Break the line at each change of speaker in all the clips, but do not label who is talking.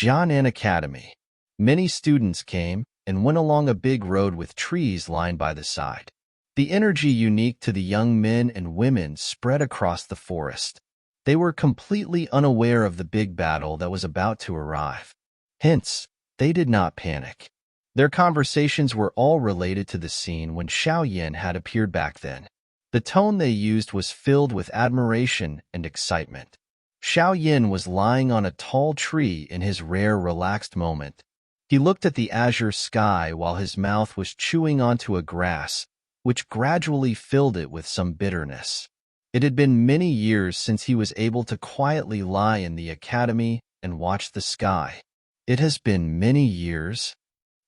Jianan Academy. Many students came and went along a big road with trees lined by the side. The energy unique to the young men and women spread across the forest. They were completely unaware of the big battle that was about to arrive. Hence, they did not panic. Their conversations were all related to the scene when Xiao Yin had appeared back then. The tone they used was filled with admiration and excitement. Xiao Yin was lying on a tall tree in his rare relaxed moment. He looked at the azure sky while his mouth was chewing onto a grass, which gradually filled it with some bitterness. It had been many years since he was able to quietly lie in the academy and watch the sky. It has been many years.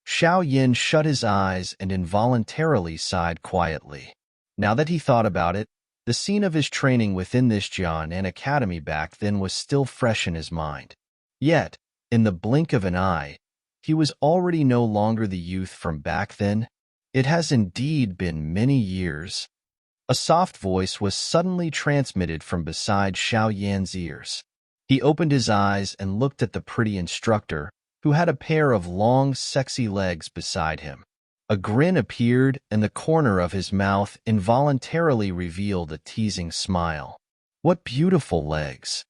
Xiao Yin shut his eyes and involuntarily sighed quietly. Now that he thought about it, the scene of his training within this Jianan Academy back then was still fresh in his mind. Yet, in the blink of an eye, he was already no longer the youth from back then. It has indeed been many years. A soft voice was suddenly transmitted from beside Xiao Yan's ears. He opened his eyes and looked at the pretty instructor, who had a pair of long, sexy legs beside him. A grin appeared, and the corner of his mouth involuntarily revealed a teasing smile. What beautiful legs!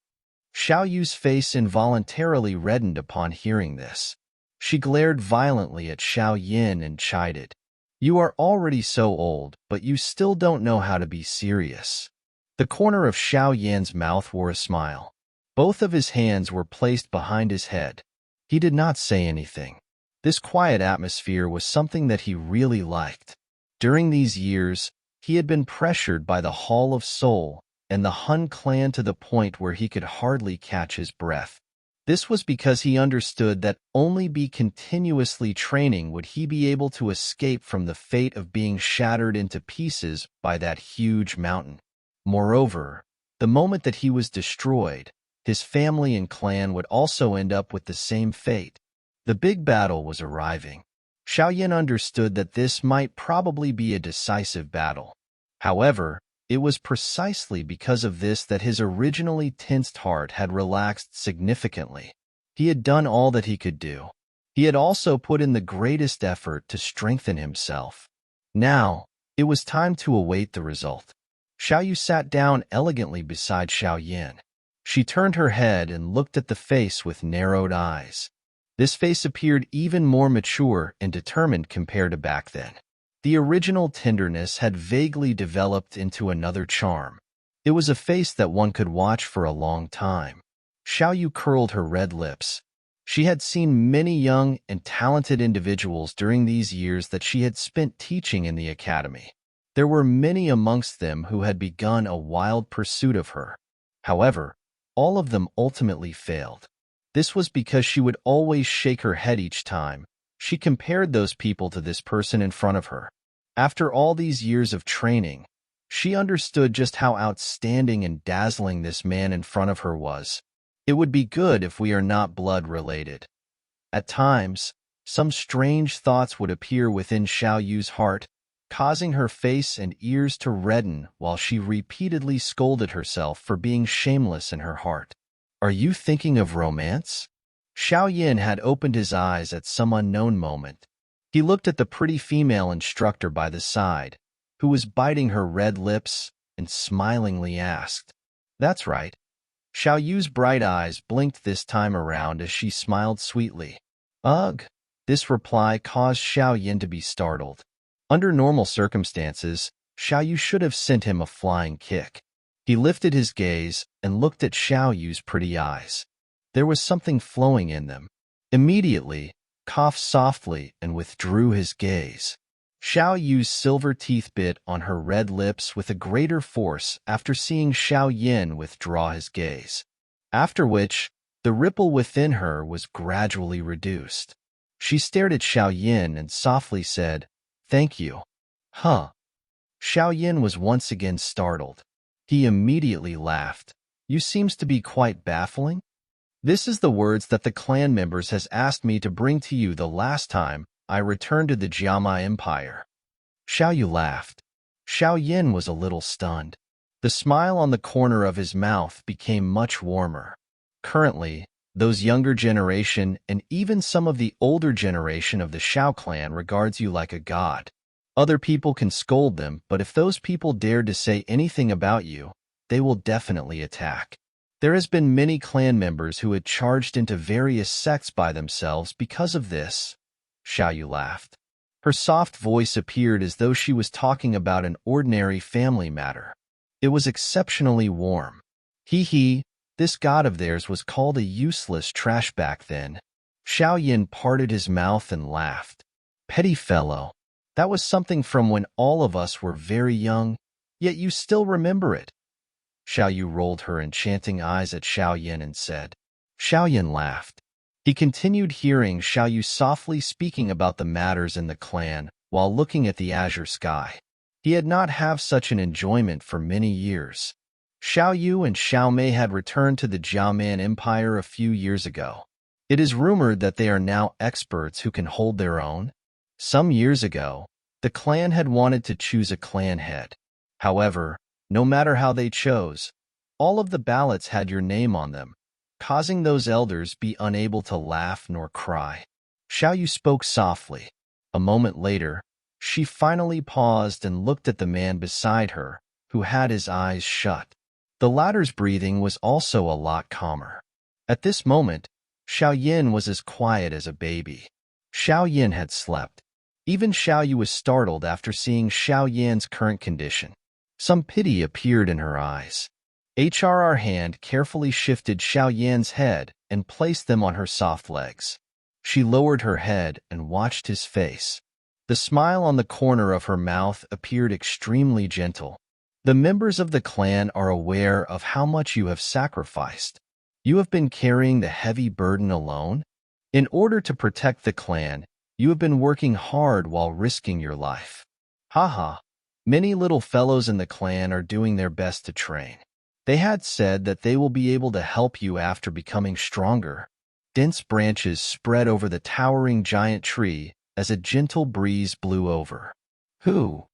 Xiao Yu's face involuntarily reddened upon hearing this. She glared violently at Xiao Yin and chided. You are already so old, but you still don't know how to be serious. The corner of Xiao Yan's mouth wore a smile. Both of his hands were placed behind his head. He did not say anything. This quiet atmosphere was something that he really liked. During these years, he had been pressured by the Hall of Soul and the Hun clan to the point where he could hardly catch his breath. This was because he understood that only by continuously training would he be able to escape from the fate of being shattered into pieces by that huge mountain. Moreover, the moment that he was destroyed, his family and clan would also end up with the same fate. The big battle was arriving. Xiao Yin understood that this might probably be a decisive battle. However, it was precisely because of this that his originally tensed heart had relaxed significantly. He had done all that he could do. He had also put in the greatest effort to strengthen himself. Now, it was time to await the result. Xiao Yu sat down elegantly beside Xiao Yin. She turned her head and looked at the face with narrowed eyes. This face appeared even more mature and determined compared to back then. The original tenderness had vaguely developed into another charm. It was a face that one could watch for a long time. Xiao Yu curled her red lips. She had seen many young and talented individuals during these years that she had spent teaching in the academy. There were many amongst them who had begun a wild pursuit of her. However, all of them ultimately failed. This was because she would always shake her head each time she compared those people to this person in front of her. After all these years of training, she understood just how outstanding and dazzling this man in front of her was. It would be good if we are not blood-related. At times, some strange thoughts would appear within Xiao Yu's heart, causing her face and ears to redden while she repeatedly scolded herself for being shameless in her heart. Are you thinking of romance? Xiao Yin had opened his eyes at some unknown moment. He looked at the pretty female instructor by the side, who was biting her red lips, and smilingly asked. That's right. Xiao Yu's bright eyes blinked this time around as she smiled sweetly. Ugh! This reply caused Xiao Yin to be startled. Under normal circumstances, Xiao Yu should have sent him a flying kick. He lifted his gaze and looked at Xiao Yu's pretty eyes. There was something flowing in them. Immediately, coughed softly and withdrew his gaze. Xiao Yu's silver teeth bit on her red lips with a greater force after seeing Xiao Yin withdraw his gaze. After which, the ripple within her was gradually reduced. She stared at Xiao Yin and softly said, Thank you. Huh. Xiao Yin was once again startled. He immediately laughed. You seems to be quite baffling. This is the words that the clan members has asked me to bring to you the last time I returned to the Jiama Empire. Xiao Yu laughed. Xiao Yin was a little stunned. The smile on the corner of his mouth became much warmer. Currently, Those younger generation and even some of the older generation of the Shao clan regards you like a god. Other people can scold them, but if those people dare to say anything about you, they will definitely attack. There has been many clan members who had charged into various sects by themselves because of this. Xiaoyu laughed. Her soft voice appeared as though she was talking about an ordinary family matter. It was exceptionally warm. Hee, this god of theirs was called a useless trash back then. Xiaoyin parted his mouth and laughed. Petty fellow. That was something from when all of us were very young, yet you still remember it. Xiaoyu rolled her enchanting eyes at Xiaoyin and said. Xiaoyin laughed. He continued hearing Xiaoyu softly speaking about the matters in the clan while looking at the azure sky. He had not had such an enjoyment for many years. Xiaoyu and Xiaomei had returned to the Jiaoman Empire a few years ago. It is rumored that they are now experts who can hold their own. Some years ago, the clan had wanted to choose a clan head. However, no matter how they chose, all of the ballots had your name on them, causing those elders be unable to laugh nor cry. Xiaoyu spoke softly. A moment later, she finally paused and looked at the man beside her, who had his eyes shut. The latter's breathing was also a lot calmer. At this moment, Xiaoyin was as quiet as a baby. Xiaoyin had slept. Even Xiaoyu was startled after seeing Xiaoyan's current condition. Some pity appeared in her eyes. HRR hand carefully shifted Xiaoyan's head and placed them on her soft legs. She lowered her head and watched his face. The smile on the corner of her mouth appeared extremely gentle. The members of the clan are aware of how much you have sacrificed. You have been carrying the heavy burden alone. In order to protect the clan, you have been working hard while risking your life. Haha. Many little fellows in the clan are doing their best to train. They had said that they will be able to help you after becoming stronger. Dense branches spread over the towering giant tree as a gentle breeze blew over. Who?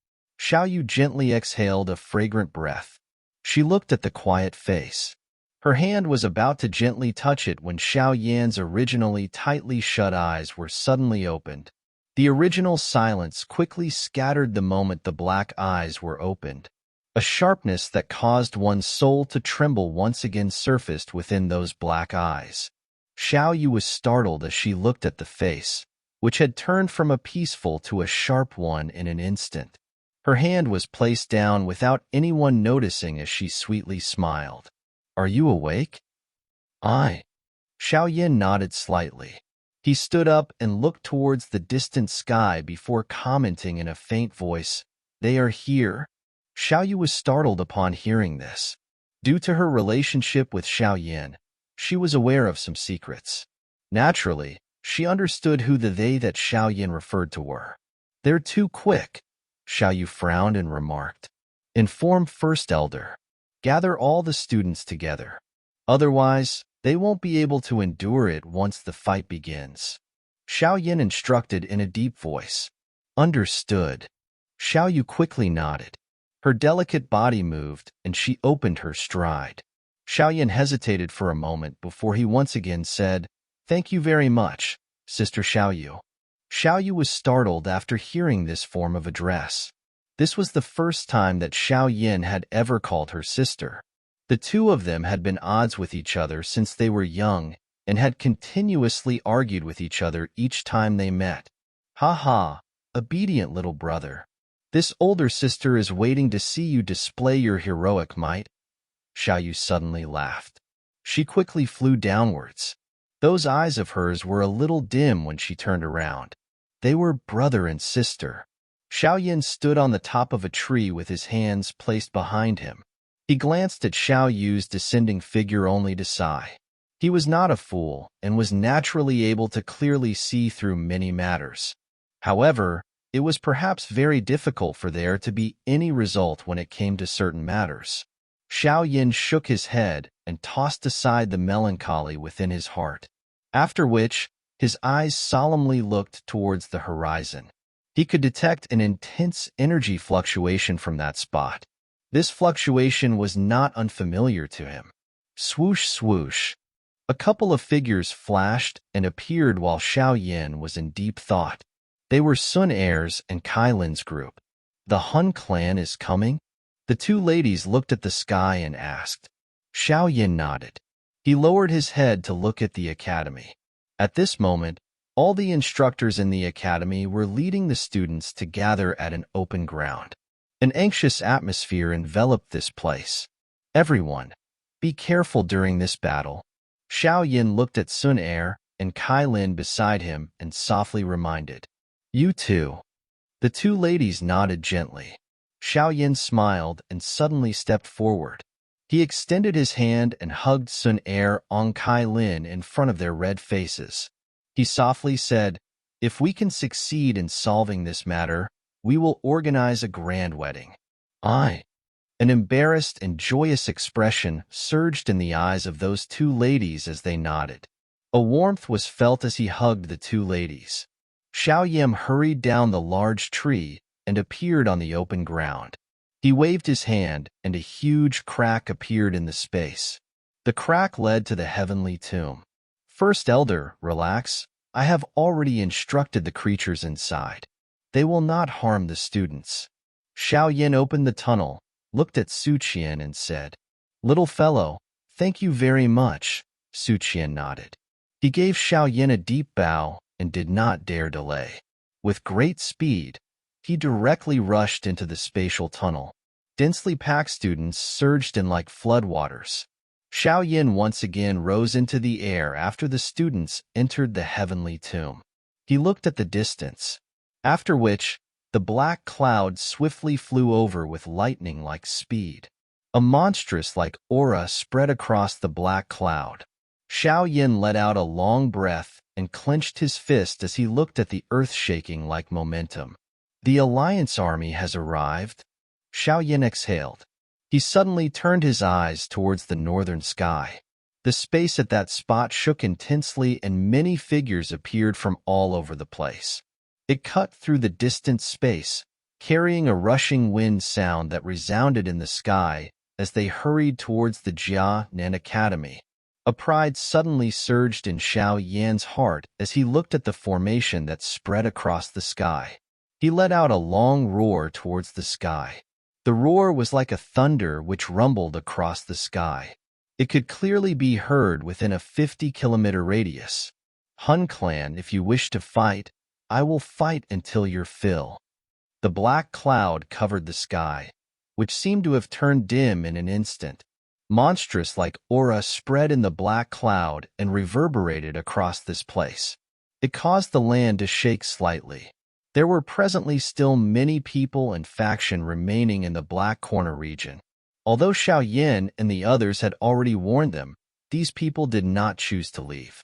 Xiaoyu gently exhaled a fragrant breath. She looked at the quiet face. Her hand was about to gently touch it when Xiaoyan's originally tightly shut eyes were suddenly opened. The original silence quickly scattered the moment the black eyes were opened. A sharpness that caused one's soul to tremble once again surfaced within those black eyes. Xiaoyu was startled as she looked at the face, which had turned from a peaceful to a sharp one in an instant. Her hand was placed down without anyone noticing as she sweetly smiled. Are you awake? Xiaoyin nodded slightly. He stood up and looked towards the distant sky before commenting in a faint voice, They are here. Xiaoyu was startled upon hearing this. Due to her relationship with Xiaoyin, she was aware of some secrets. Naturally, she understood who the they that Xiaoyin referred to were. They're too quick, Xiaoyu frowned and remarked. Inform First Elder. Gather all the students together. Otherwise, they won't be able to endure it once the fight begins. Xiaoyin instructed in a deep voice. Understood. Xiaoyu quickly nodded. Her delicate body moved, and she opened her stride. Xiaoyin hesitated for a moment before he once again said, Thank you very much, Sister Xiaoyu. Xiaoyu was startled after hearing this form of address. This was the first time that Xiaoyin had ever called her sister. The two of them had been odds with each other since they were young and had continuously argued with each other each time they met. Ha ha, obedient little brother. This older sister is waiting to see you display your heroic might. Xiaoyu suddenly laughed. She quickly flew downwards. Those eyes of hers were a little dim when she turned around. They were brother and sister. Xiaoyin stood on the top of a tree with his hands placed behind him. He glanced at Xiaoyu's descending figure only to sigh. He was not a fool and was naturally able to clearly see through many matters. However, it was perhaps very difficult for there to be any result when it came to certain matters. Xiaoyin shook his head and tossed aside the melancholy within his heart, after which his eyes solemnly looked towards the horizon. He could detect an intense energy fluctuation from that spot. This fluctuation was not unfamiliar to him. Swoosh, swoosh. A couple of figures flashed and appeared while Xiao Yin was in deep thought. They were Sun Er's and Kai Lin's group. The Hun clan is coming? The two ladies looked at the sky and asked. Xiao Yin nodded. He lowered his head to look at the academy. At this moment, all the instructors in the academy were leading the students to gather at an open ground. An anxious atmosphere enveloped this place. Everyone, be careful during this battle. Xiao Yin looked at Sun Er and Kai Lin beside him and softly reminded. You too. The two ladies nodded gently. Xiao Yin smiled and suddenly stepped forward. He extended his hand and hugged Sun Er and Kai Lin in front of their red faces. He softly said, If we can succeed in solving this matter, we will organize a grand wedding. An embarrassed and joyous expression surged in the eyes of those two ladies as they nodded. A warmth was felt as he hugged the two ladies. Xiao Yin hurried down the large tree and appeared on the open ground. He waved his hand, and a huge crack appeared in the space. The crack led to the heavenly tomb. First Elder, relax. I have already instructed the creatures inside. They will not harm the students. Xiao Yin opened the tunnel, looked at Su Qian and said, Little fellow, thank you very much. Su Qian nodded. He gave Xiao Yin a deep bow and did not dare delay. With great speed, he directly rushed into the spatial tunnel. Densely packed students surged in like floodwaters. Xiao Yin once again rose into the air after the students entered the heavenly tomb. He looked at the distance, after which the black cloud swiftly flew over with lightning-like speed. A monstrous-like aura spread across the black cloud. Xiao Yin let out a long breath and clenched his fist as he looked at the earth shaking like momentum. The Alliance army has arrived. Xiao Yin exhaled. He suddenly turned his eyes towards the northern sky. The space at that spot shook intensely and many figures appeared from all over the place. It cut through the distant space, carrying a rushing wind sound that resounded in the sky as they hurried towards the Jianan Academy. A pride suddenly surged in Xiao Yan's heart as he looked at the formation that spread across the sky. He let out a long roar towards the sky. The roar was like a thunder which rumbled across the sky. It could clearly be heard within a 50-kilometer radius. Hun clan, if you wish to fight, I will fight until your fill. The black cloud covered the sky, which seemed to have turned dim in an instant. Monstrous-like aura spread in the black cloud and reverberated across this place. It caused the land to shake slightly. There were presently still many people and faction remaining in the Black Corner region. Although Xiao Yin and the others had already warned them, these people did not choose to leave.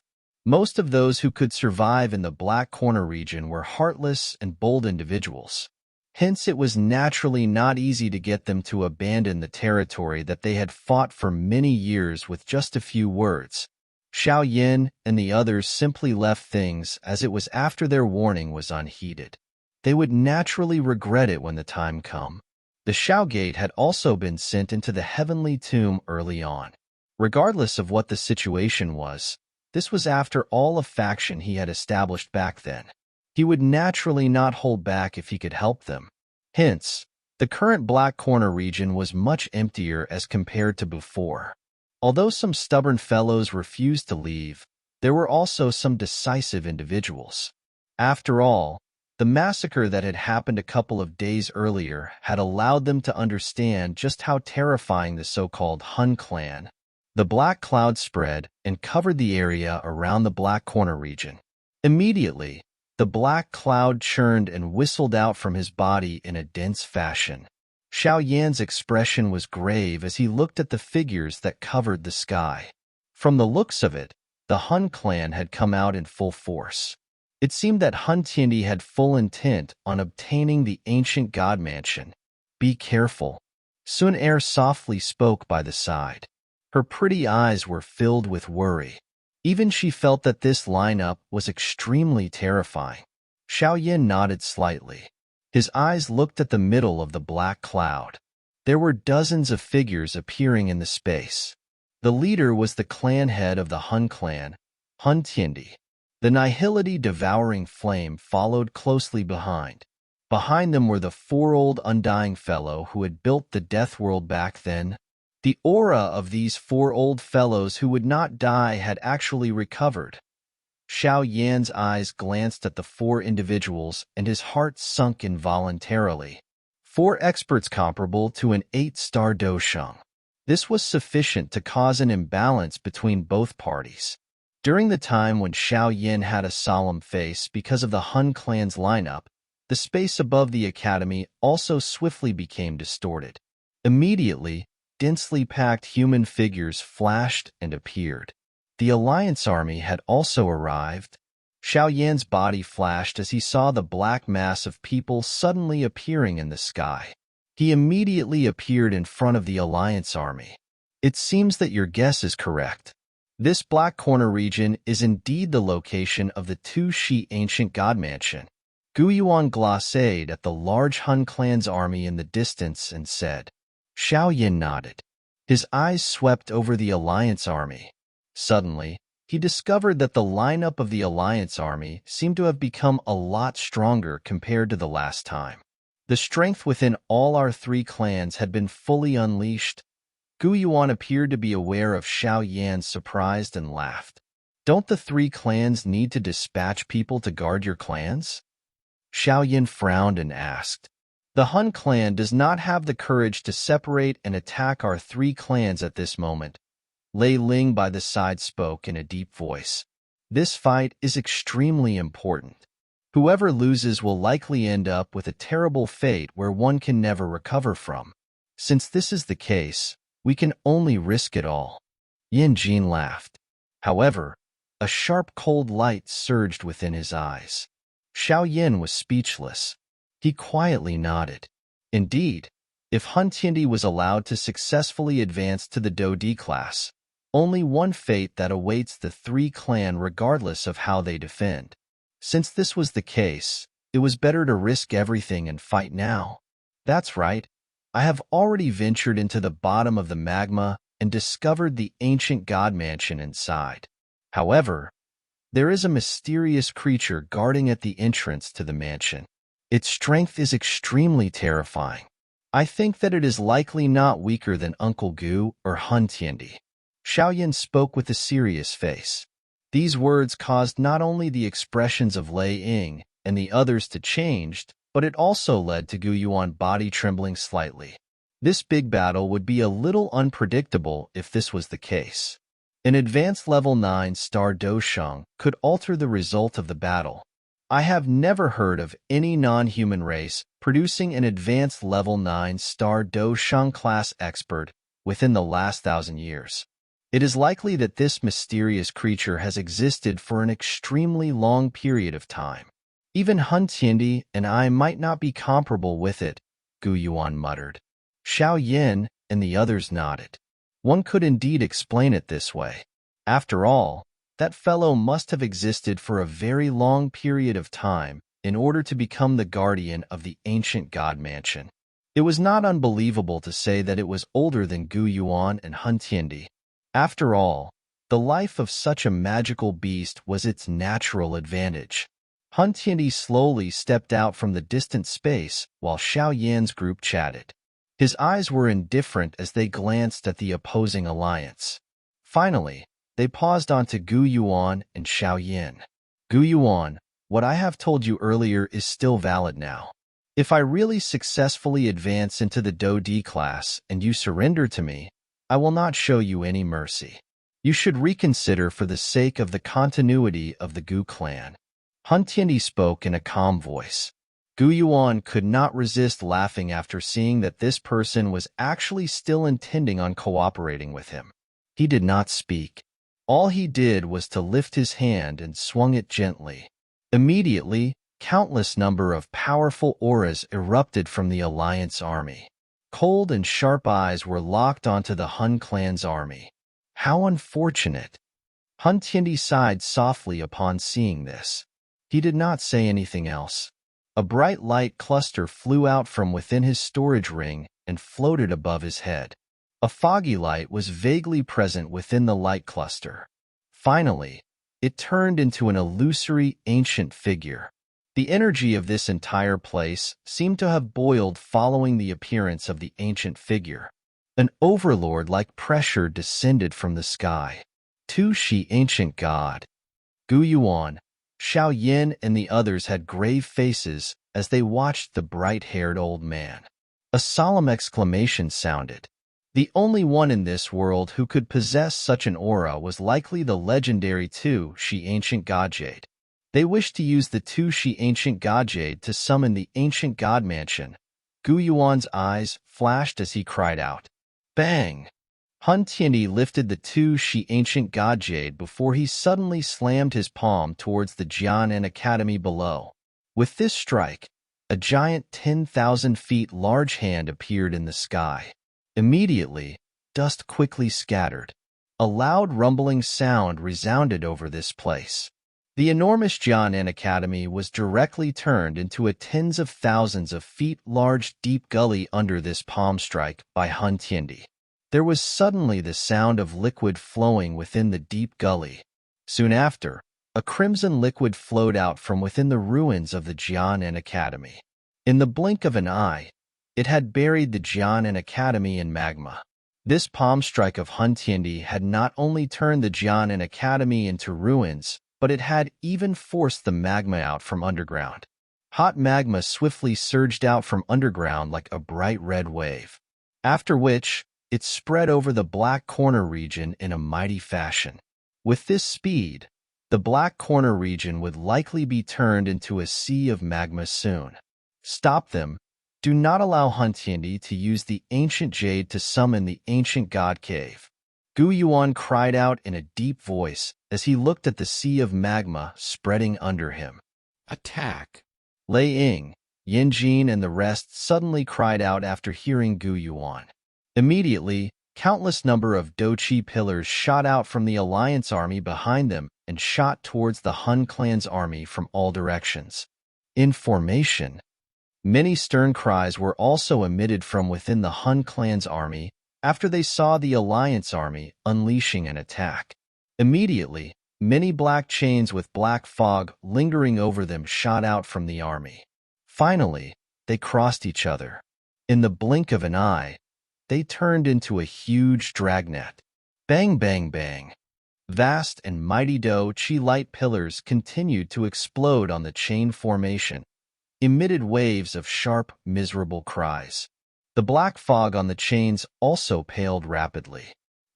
Most of those who could survive in the Black Corner region were heartless and bold individuals. Hence, it was naturally not easy to get them to abandon the territory that they had fought for many years with just a few words. Xiao Yin and the others simply left things as it was after their warning was unheeded. They would naturally regret it when the time come. The Xiao Gate had also been sent into the heavenly tomb early on. Regardless of what the situation was, this was after all a faction he had established back then. He would naturally not hold back if he could help them. Hence, the current Black Corner region was much emptier as compared to before. Although some stubborn fellows refused to leave, there were also some decisive individuals. After all, the massacre that had happened a couple of days earlier had allowed them to understand just how terrifying the so-called Hun clan. The black cloud spread and covered the area around the Black Corner region. Immediately, the black cloud churned and whistled out from his body in a dense fashion. Xiao Yan's expression was grave as he looked at the figures that covered the sky. From the looks of it, the Hun clan had come out in full force. It seemed that Hun Tiandi had full intent on obtaining the ancient god mansion. Be careful. Sun Er softly spoke by the side. Her pretty eyes were filled with worry. Even she felt that this lineup was extremely terrifying. Xiao Yin nodded slightly. His eyes looked at the middle of the black cloud. There were dozens of figures appearing in the space. The leader was the clan head of the Hun clan, Hun Tiendi. The nihility-devouring flame followed closely behind. Behind them were the four old undying fellow who had built the death world back then. The aura of these four old fellows who would not die had actually recovered. Xiao Yan's eyes glanced at the four individuals and his heart sunk involuntarily. Four experts comparable to an 8-star Dosheng. This was sufficient to cause an imbalance between both parties. During the time when Xiao Yan had a solemn face because of the Hun clan's lineup, the space above the academy also swiftly became distorted. Immediately, densely packed human figures flashed and appeared. The Alliance army had also arrived. Xiao Yan's body flashed as he saw the black mass of people suddenly appearing in the sky. He immediately appeared in front of the Alliance army. It seems that your guess is correct. This Black Corner region is indeed the location of the Tu-Shi ancient god mansion. Gu Yuan glacéed at the large Hun clan's army in the distance and said. Xiao Yan nodded. His eyes swept over the Alliance army. Suddenly, he discovered that the lineup of the Alliance army seemed to have become a lot stronger compared to the last time. The strength within all our three clans had been fully unleashed. Gu Yuan appeared to be aware of Xiao Yan, surprised and laughed. Don't the three clans need to dispatch people to guard your clans? Xiao Yan frowned and asked. The Hun clan does not have the courage to separate and attack our three clans at this moment. Lei Ling by the side spoke in a deep voice. This fight is extremely important. Whoever loses will likely end up with a terrible fate where one can never recover from. Since this is the case, we can only risk it all. Yin Jin laughed. However, a sharp cold light surged within his eyes. Xiao Yan was speechless. He quietly nodded. Indeed, if Hun Tiendi was allowed to successfully advance to the Do D class, only one fate that awaits the three clan regardless of how they defend. Since this was the case, it was better to risk everything and fight now. That's right. I have already ventured into the bottom of the magma and discovered the ancient god mansion inside. However, there is a mysterious creature guarding at the entrance to the mansion. Its strength is extremely terrifying. I think that it is likely not weaker than Uncle Gu or Hun Tiendi. Xiao Yan spoke with a serious face. These words caused not only the expressions of Lei Ying and the others to change, but it also led to Gu Yuan's body trembling slightly. This big battle would be a little unpredictable if this was the case. An advanced level 9-star Dosheng could alter the result of the battle. I have never heard of any non-human race producing an advanced level 9-star Dosheng class expert within the last 1,000 years. It is likely that this mysterious creature has existed for an extremely long period of time. Even Hun Tiendi and I might not be comparable with it, Gu Yuan muttered. Xiao Yan and the others nodded. One could indeed explain it this way. After all, that fellow must have existed for a very long period of time in order to become the guardian of the ancient god mansion. It was not unbelievable to say that it was older than Gu Yuan and Hun Tiendi. After all, the life of such a magical beast was its natural advantage. Hun Tiendi slowly stepped out from the distant space while Xiao Yan's group chatted. His eyes were indifferent as they glanced at the opposing alliance. Finally, they paused onto Gu Yuan and Xiao Yan. Gu Yuan, what I have told you earlier is still valid now. If I really successfully advance into the Do D class and you surrender to me, I will not show you any mercy. You should reconsider for the sake of the continuity of the Gu clan. Hun Tiendi spoke in a calm voice. Gu Yuan could not resist laughing after seeing that this person was actually still intending on cooperating with him. He did not speak. All he did was to lift his hand and swung it gently. Immediately, countless number of powerful auras erupted from the Alliance army. Cold and sharp eyes were locked onto the Hun clan's army. How unfortunate! Hun Tiendi sighed softly upon seeing this. He did not say anything else. A bright light cluster flew out from within his storage ring and floated above his head. A foggy light was vaguely present within the light cluster. Finally, it turned into an illusory ancient figure. The energy of this entire place seemed to have boiled following the appearance of the ancient figure. An overlord-like pressure descended from the sky. Tu Shi, ancient god. Gu Yuan, Xiao Yin, and the others had grave faces as they watched the bright-haired old man. A solemn exclamation sounded. The only one in this world who could possess such an aura was likely the legendary Tu Shi, ancient god jade. They wished to use the Tu Shi, ancient god jade to summon the ancient god mansion. Gu Yuan's eyes flashed as he cried out, "Bang!" Hun Tiandi lifted the Tu Shi, ancient god jade before he suddenly slammed his palm towards the Jianan Academy below. With this strike, a giant 10,000 feet large hand appeared in the sky. Immediately, dust quickly scattered. A loud rumbling sound resounded over this place. The enormous Jianan Academy was directly turned into a tens of thousands of feet large deep gully under this palm strike by Hun Tiandi. There was suddenly the sound of liquid flowing within the deep gully. Soon after, a crimson liquid flowed out from within the ruins of the Jianan Academy. In the blink of an eye, it had buried the Jianan Academy in magma. This palm strike of Hun Tiandi had not only turned the Jianan Academy into ruins, but it had even forced the magma out from underground. Hot magma swiftly surged out from underground like a bright red wave, after which it spread over the Black Corner region in a mighty fashion. With this speed, the Black Corner region would likely be turned into a sea of magma soon. Stop them. Do not allow Hun Tiandi to use the ancient jade to summon the ancient god cave. Gu Yuan cried out in a deep voice as he looked at the sea of magma spreading under him.
Attack!
Lei Ying, Yin Jin, and the rest suddenly cried out after hearing Gu Yuan. Immediately, countless number of Doqi pillars shot out from the alliance army behind them and shot towards the Hun clan's army from all directions. In formation, many stern cries were also emitted from within the Hun clan's army after they saw the alliance army unleashing an attack. Immediately, many black chains with black fog lingering over them shot out from the army. Finally, they crossed each other. In the blink of an eye, they turned into a huge dragnet. Bang, bang, bang. Vast and mighty Doqi light pillars continued to explode on the chain formation, emitted waves of sharp, miserable cries. The black fog on the chains also paled rapidly.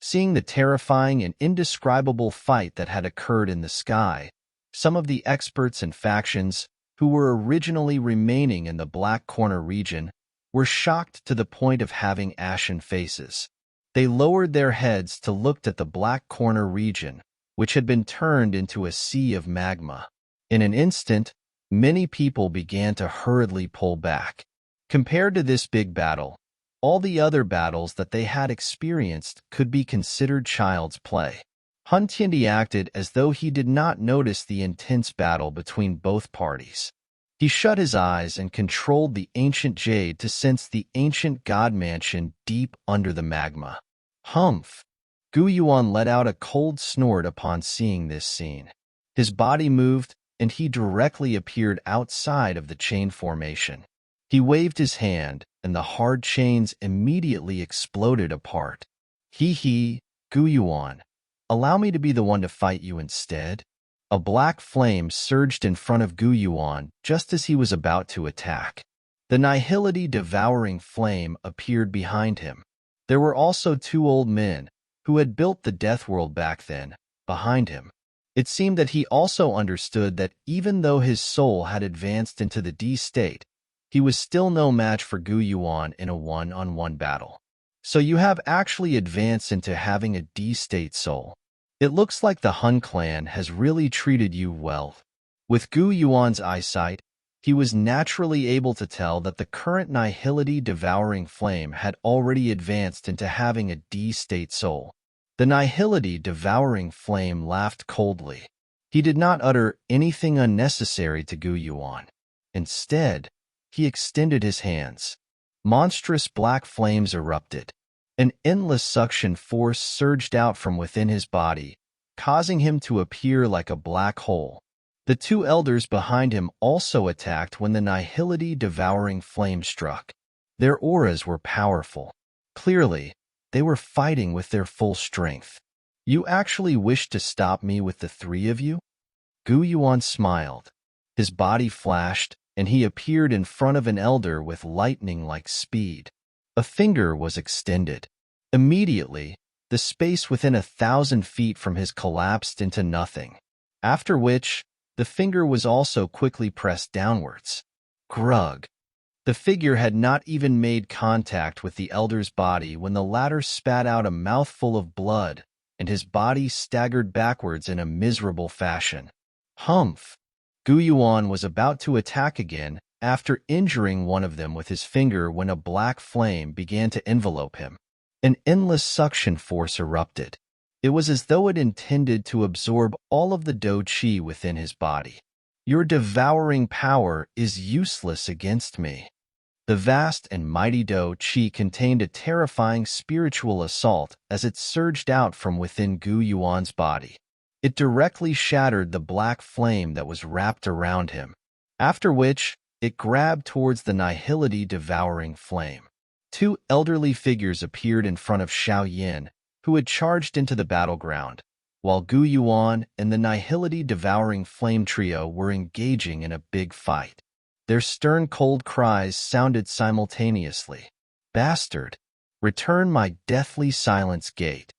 Seeing the terrifying and indescribable fight that had occurred in the sky, some of the experts and factions who were originally remaining in the Black Corner region were shocked to the point of having ashen faces. They lowered their heads to look at the Black Corner region, which had been turned into a sea of magma. In an instant, many people began to hurriedly pull back. Compared to this big battle, all the other battles that they had experienced could be considered child's play. Hun Tiandi acted as though he did not notice the intense battle between both parties. He shut his eyes and controlled the ancient jade to sense the ancient god mansion deep under the magma. Humph! Gu Yuan let out a cold snort upon seeing this scene. His body moved, and he directly appeared outside of the chain formation. He waved his hand, and the hard chains immediately exploded apart. Gu Yuan, allow me to be the one to fight you instead. A black flame surged in front of Gu Yuan just as he was about to attack. The Nihility devouring flame appeared behind him. There were also two old men, who had built the Death World back then, behind him. It seemed that he also understood that even though his soul had advanced into the D state, he was still no match for Gu Yuan in a one-on-one battle. So you have actually advanced into having a D state soul. It looks like the Hun clan has really treated you well. With Gu Yuan's eyesight, he was naturally able to tell that the current Nihility devouring flame had already advanced into having a D state soul. The Nihility devouring flame laughed coldly. He did not utter anything unnecessary to Gu Yuan. Instead, he extended his hands. Monstrous black flames erupted. An endless suction force surged out from within his body, causing him to appear like a black hole. The two elders behind him also attacked when the Nihility devouring flame struck. Their auras were powerful. Clearly, they were fighting with their full strength. You actually wish to stop me with the three of you? Gu Yuan smiled. His body flashed, and he appeared in front of an elder with lightning-like speed. A finger was extended. Immediately, the space within 1,000 feet from his collapsed into nothing, after which, the finger was also quickly pressed downwards. Grug. The figure had not even made contact with the elder's body when the latter spat out a mouthful of blood, and his body staggered backwards in a miserable fashion. Humph! Gu Yuan was about to attack again after injuring one of them with his finger when a black flame began to envelope him. An endless suction force erupted. It was as though it intended to absorb all of the Do Qi within his body. Your devouring power is useless against me. The vast and mighty Do Qi contained a terrifying spiritual assault as it surged out from within Gu Yuan's body. It directly shattered the black flame that was wrapped around him, after which it grabbed towards the Nihility devouring flame. Two elderly figures appeared in front of Xiao Yin, who had charged into the battleground, while Gu Yuan and the Nihility devouring flame trio were engaging in a big fight. Their stern cold cries sounded simultaneously. Bastard! Return my deathly silence gate.